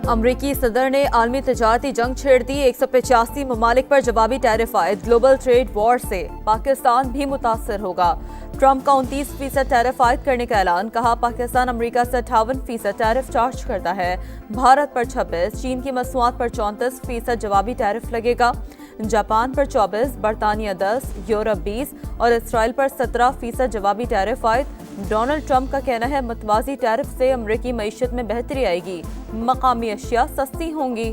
अमरीकी सदर ने आलमी तजारती जंग छेड़ दी। 185 ममालिक पर जवाबी टैरिफ आयद। ग्लोबल ट्रेड वॉर से पाकिस्तान भी मुतासर होगा। ट्रंप का 29% टैरिफ आयद करने का ऐलान। कहा पाकिस्तान अमरीका से 58% टैरिफ चार्ज करता है। भारत पर 26, चीन की मसनूआत पर 34% जवाबी टैरिफ लगेगा। जापान पर 24, बरतानिया 10, यूरोप 20 और इसराइल पर 17% जवाबी टैरिफ आयद। डोनाल्ड ट्रंप का कहना है मतवाजी टैरिफ से अमरीकी मईशत में बेहतरी आएगी, मकामी अशिया सस्ती होंगी।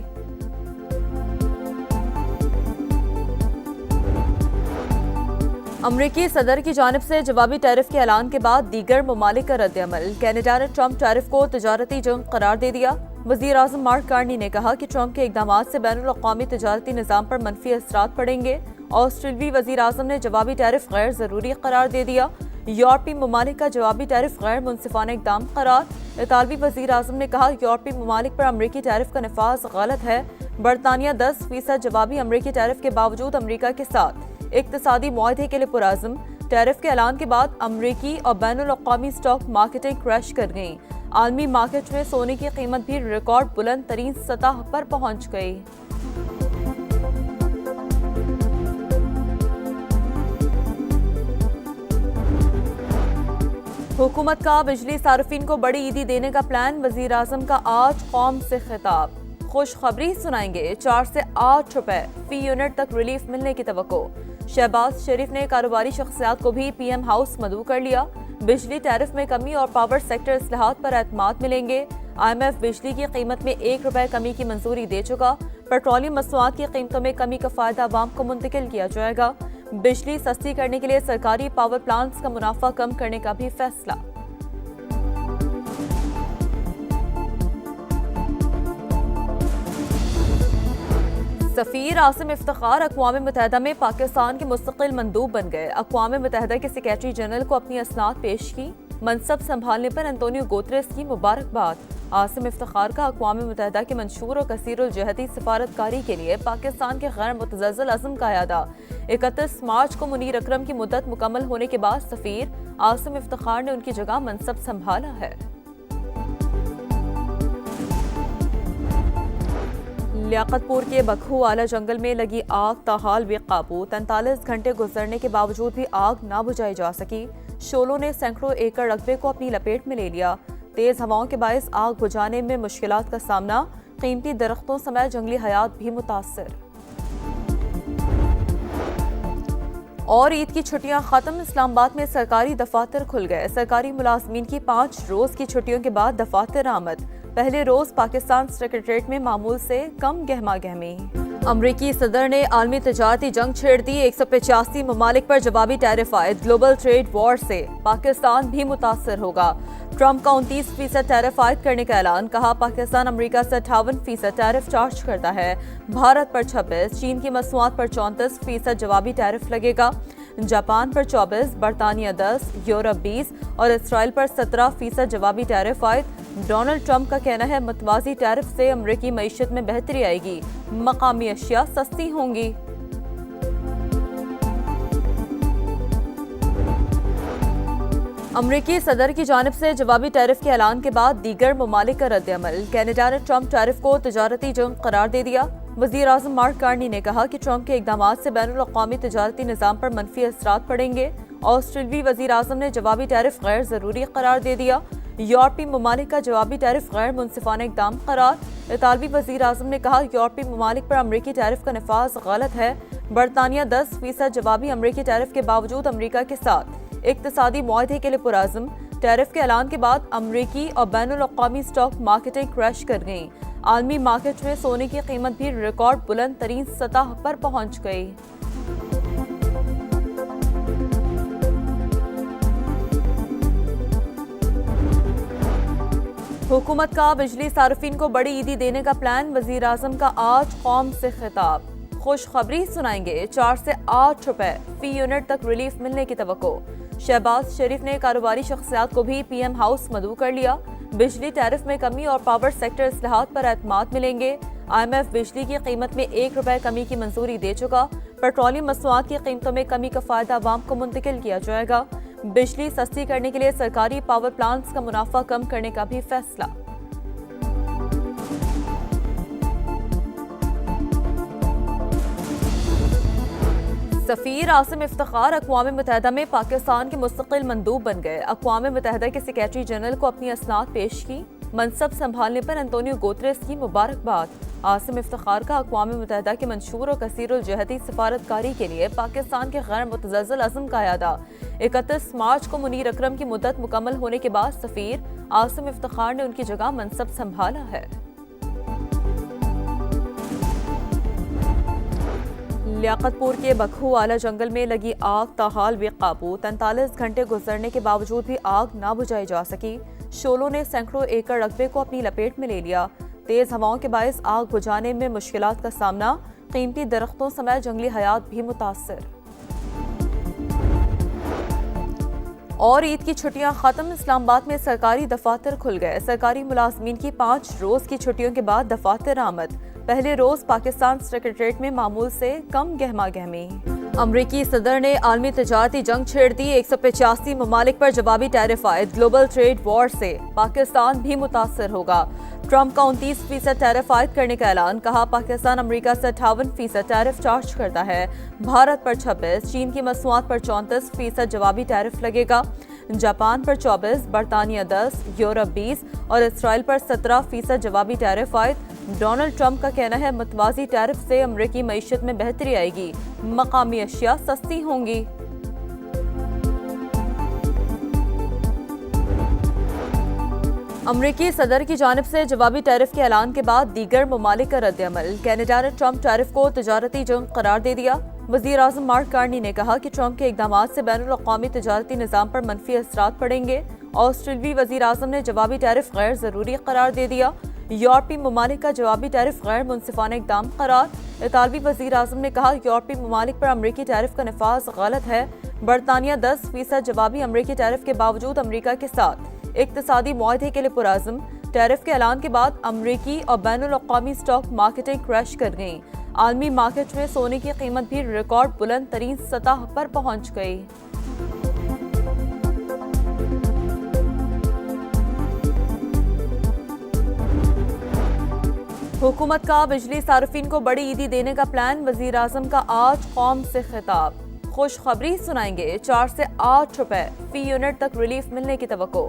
अमरीकी सदर की जानिब से जवाबी टैरिफ के ऐलान के बाद दीगर ममालिक का रद्द-ए-अमल। कनाडा ने ट्रंप टैरिफ को तजारती जंग करार दे दिया। वज़ीर आज़म मार्क कार्नी ने कहा कि ट्रंप के इक़दामात से बैनुल-अक़वामी तजारती निज़ाम पर मनफी असरात पड़ेंगे। ऑस्ट्रेलियाई वज़ीर आज़म ने जवाबी टैरिफ गैर ज़रूरी करार दे दिया। यूरोपीय ममालिक का जवाबी टैरिफ गैर मुनसिफाना इक़दाम करार। इतालवी वज़ीर आज़म ने कहा यूरोपीय ममालिक पर अमरीकी टैरिफ का नफाज गलत है। बरतानिया 10% जवाबी अमरीकी टैरिफ के बावजूद अमरीका के साथ इक़्तिसादी मुआहदे के लिए पुरअज़्म। टैरिफ के ऐलान के बाद अमरीकी और बैनुल-अक़वामी स्टॉक मार्केटें क्रैश कर गईं। आलमी मार्केट में सोने की कीमत भी रिकॉर्ड बुलंद तरीन सतह पर पहुंच गई। हुकूमत का बिजली सार्फिन को बड़ी ईदी देने का प्लान। वज़ीर आज़म का आज कौम से खिताब। खुशखबरी सुनाएंगे, 4 से 8 रुपए फी यूनिट तक रिलीफ मिलने की तवक्को। शहबाज शरीफ ने कारोबारी शख्सियात को भी पीएम हाउस मदऊ कर लिया। बिजली टैरिफ में कमी और पावर सेक्टर इस्लाहात पर एतमाद मिलेंगे। IMF बिजली की कीमत में 1 रुपए कमी की मंजूरी दे चुका। पेट्रोलियम मसनूआत की कीमतों में कमी का फायदा आवाम को मुंतकिल किया जाएगा। बिजली सस्ती करने के लिए सरकारी पावर प्लांट्स का मुनाफा कम करने का भी फैसला। सफ़ीर आसिम इफ्तिखार अक़वाम मुत्तहिदा में पाकिस्तान के मुस्तकिल मंदूब बन गए। अक़वाम मुत्तहिदा के सेक्रेटरी जनरल को अपनी असनाद पेश की। मनसब संभालने पर एंटोनियो गुतेरेस की मुबारकबाद। आसिम इफ्तिखार का अक़वाम मुत्तहिदा के मंशूर और कसीरुल जहती सफारतकारी के लिए पाकिस्तान के गैर मुतज़्ज़ल अज़्म का अयादा। 31 मार्च को मुनीर अकरम की मुद्दत मुकम्मल होने के बाद सफ़ीर आसिम इफ्तिखार ने उनकी जगह मनसब संभाला है। लियाकतपुर के बखू आला जंगल में लगी आग ताहाल बेकाबू। 43 घंटे गुजरने के बावजूद भी आग ना बुझाई जा सकी। शोलों ने सैकड़ों एकड़ रकबे को अपनी लपेट में ले लिया। तेज हवाओं के बायस आग बुझाने में मुश्किलात का सामना। कीमती दरख्तों समेत जंगली हयात भी मुतासर। और ईद की छुट्टियां खत्म। इस्लामाबाद में सरकारी दफातर खुल गए। सरकारी मुलाजमीन की 5 रोज की छुट्टियों के बाद दफातर आमद। पहले रोज पाकिस्तान सेक्रेटरीट में मामूल से कम गहमा गहमी। अमरीकी सदर ने आलमी तजारती जंग छेड़ दी। 185 ममालिक पर जवाबी टैरिफ आयद। ग्लोबल ट्रेड वॉर से पाकिस्तान भी मुतासर होगा। ट्रंप का 29% टैरिफ आयद करने का ऐलान। कहा पाकिस्तान अमरीका से 58% टैरिफ चार्ज करता है। भारत पर 26, चीन की मसनूआत पर 34% जवाबी टैरिफ लगेगा। जापान पर 24, बरतानिया 10, यूरोप 20 और इसराइल पर 17% जवाबी टैरिफ आयद। डोनाल्ड ट्रंप का कहना है मतवाजी टैरिफ से अमरीकी मईशत में बेहतरी आएगी, मकामी अशिया सस्ती होंगी। अमरीकी सदर की जानिब से जवाबी टैरिफ के ऐलान के बाद दीगर ममालिक का रद्द-ए-अमल। कनाडा ने ट्रंप टैरिफ को तजारती जंग करार दे दिया। वज़ीर आज़म मार्क कार्नी ने कहा कि ट्रंप के इक़दामात से बैनुल-अक़वामी तजारती निज़ाम पर मनफी असरात पड़ेंगे। ऑस्ट्रेलियाई वज़ीर आज़म ने जवाबी टैरिफ गैर ज़रूरी करार दे दिया। यूरोपीय ममालिक का जवाबी टैरिफ गैर मुनसिफाना इक़दाम करार। इतालवी वज़ीर आज़म ने कहा यूरोपीय ममालिक पर अमरीकी टैरिफ का नफाज गलत है। बरतानिया 10% जवाबी अमरीकी टैरिफ के बावजूद अमरीका के साथ इक़्तिसादी मुआहदे के लिए पुरअज़्म। टैरिफ के ऐलान के बाद अमरीकी और बैनुल-अक़वामी स्टॉक मार्केटें क्रैश कर गईं। आलमी मार्केट में सोने की कीमत भी रिकॉर्ड बुलंद तरीन सतह पर पहुंच गई। हुकूमत का बिजली सार्फिन को बड़ी ईदी देने का प्लान। वज़ीर आज़म का आज कौम से खिताब। खुशखबरी सुनाएंगे, 4 से 8 रुपए फी यूनिट तक रिलीफ मिलने की तवक्को। शहबाज शरीफ ने कारोबारी शख्सियात को भी पीएम हाउस मदऊ कर लिया। बिजली टैरिफ में कमी और पावर सेक्टर इस्लाहात पर एतमाद मिलेंगे। IMF बिजली की कीमत में 1 रुपए कमी की मंजूरी दे चुका। पेट्रोलियम मसनूआत की कीमतों में कमी का फायदा आवाम को मुंतकिल किया जाएगा। बिजली सस्ती करने के लिए सरकारी पावर प्लांट्स का मुनाफा कम करने का भी फैसला। سفیر عاصم افتخار اقوام متحدہ میں پاکستان کے مستقل مندوب بن گئے۔ اقوام متحدہ کے سیکریٹری جنرل کو اپنی اسناد پیش کی۔ منصب سنبھالنے پر انتونیو گوتریس کی مبارکباد۔ عاصم افتخار کا اقوام متحدہ کے منشور و کثیر الجہتی سفارتکاری کے لیے پاکستان کے غیر متزلزل عزم کا اعادہ۔ 31 مارچ کو منیر اکرم کی مدت مکمل ہونے کے بعد سفیر عاصم افتخار نے ان کی جگہ منصب سنبھالا ہے۔ لیاقت پور کے بکھو آلہ جنگل میں لگی آگ تاحال بے قابو۔ 43 گھنٹے گزرنے کے باوجود بھی آگ نہ بجھائی جا سکی۔ شعلوں نے سینکڑوں ایکڑ رقبے کو اپنی لپیٹ میں لے لیا۔ تیز ہواؤں کے باعث آگ بجھانے میں مشکلات کا سامنا، قیمتی درختوں سمیت جنگلی حیات بھی متاثر۔ اور عید کی چھٹیاں ختم، اسلام آباد میں سرکاری دفاتر کھل گئے۔ سرکاری ملازمین کی 5 روز کی چھٹیوں کے بعد دفاتر آمد۔ پہلے روز پاکستان سیکریٹریٹ میں معمول سے کم گہما گہمی۔ امریکی صدر نے عالمی تجارتی جنگ چھیڑ دی۔ 185 ممالک پر جوابی ٹیرف عائد۔ گلوبل ٹریڈ وار سے پاکستان بھی متاثر ہوگا۔ ٹرمپ کا 29% ٹیرف عائد کرنے کا اعلان۔ کہا پاکستان امریکہ سے 58% ٹیرف چارج کرتا ہے، بھارت پر 26، چین کی مصنوعات پر 34% جوابی ٹیرف لگے گا۔ جاپان پر 24، برطانیہ 10، یورپ 20 اور اسرائیل پر 17% جوابی ٹیرف عائد۔ ڈونلڈ ٹرمپ کا کہنا ہے متوازی ٹیرف سے امریکی معیشت میں بہتری آئے گی، مقامی اشیاء سستی ہوں گی۔ امریکی صدر کی جانب سے جوابی ٹیرف کے اعلان کے بعد دیگر ممالک کا رد عمل۔ کینیڈا نے ٹرمپ ٹیرف کو تجارتی جنگ قرار دے دیا۔ وزیر اعظم مارک کارنی نے کہا کہ ٹرمپ کے اقدامات سے بین الاقوامی تجارتی نظام پر منفی اثرات پڑیں گے۔ آسٹریلوی وزیر اعظم نے جوابی ٹیرف غیر ضروری قرار دے دیا۔ یورپی ممالک کا جوابی ٹیرف غیر منصفانہ اقدام قرار۔ اطالوی وزیر اعظم نے کہا یورپی ممالک پر امریکی ٹیرف کا نفاذ غلط ہے۔ برطانیہ 10% جوابی امریکی ٹیرف کے باوجود امریکہ کے ساتھ اقتصادی معاہدے کے لیے پرعزم۔ ٹیرف کے اعلان کے بعد امریکی اور بین الاقوامی اسٹاک مارکیٹیں کریش کر گئیں۔ عالمی مارکیٹ میں سونے کی قیمت بھی ریکارڈ بلند ترین سطح پر پہنچ گئی۔ حکومت کا بجلی صارفین کو بڑی عیدی دینے کا پلان۔ وزیر اعظم کا آج قوم سے خطاب۔ خوشخبری سنائیں گے، 4 سے 8 روپے فی یونٹ تک ریلیف ملنے کی توقع۔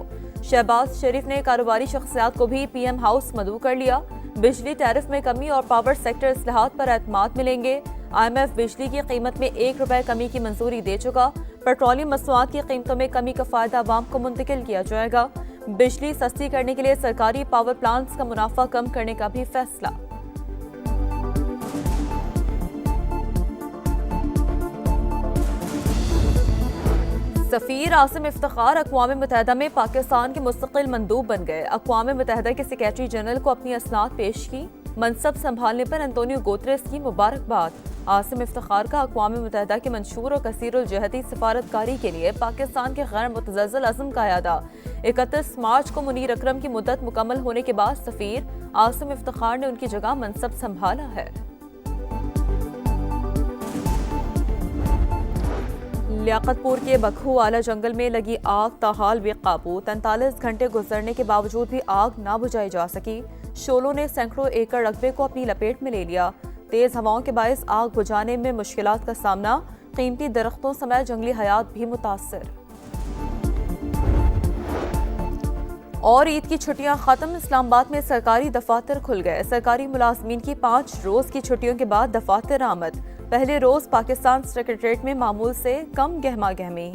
شہباز شریف نے کاروباری شخصیات کو بھی پی ایم ہاؤس مدعو کر لیا۔ بجلی ٹیرف میں کمی اور پاور سیکٹر اصلاحات پر اعتماد ملیں گے۔ آئی ایم ایف بجلی کی قیمت میں 1 روپے کمی کی منظوری دے چکا۔ پیٹرولیم مصنوعات کی قیمتوں میں کمی کا فائدہ عوام کو منتقل کیا جائے گا۔ بجلی سستی کرنے کے لیے سرکاری پاور پلانٹس کا منافع کم کرنے کا بھی فیصلہ۔ سفیر عاصم افتخار اقوام متحدہ میں پاکستان کے مستقل مندوب بن گئے۔ اقوام متحدہ کے سیکریٹری جنرل کو اپنی اسناد پیش کی۔ منصب سنبھالنے پر انتونیو گوتریس کی مبارکباد۔ عاصم افتخار کا اقوام متحدہ کے منشور و کثیر الجہتی سفارتکاری کے لیے پاکستان کے غیر متزلزل عزم کا اعادہ۔ 31 مارچ کو منیر اکرم کی مدت مکمل ہونے کے بعد سفیر عاصم افتخار نے ان کی جگہ منصب سنبھالا ہے۔ لیاقت پور کے بکھو آلہ جنگل میں لگی آگ تاحال بے قابو۔ 43 گھنٹے گزرنے کے باوجود بھی آگ نہ بجھائی جا سکی۔ شعلوں نے سینکڑوں ایکڑ رقبے کو اپنی لپیٹ میں لے لیا۔ تیز ہواؤں کے باعث آگ بجھانے میں مشکلات کا سامنا، قیمتی درختوں سمیت جنگلی حیات بھی متاثر۔ اور عید کی چھٹیاں ختم، اسلام آباد میں سرکاری دفاتر کھل گئے۔ سرکاری ملازمین کی 5 روز کی چھٹیوں کے بعد دفاتر آمد۔ پہلے روز پاکستان سیکریٹریٹ میں معمول سے کم گہما گہمی۔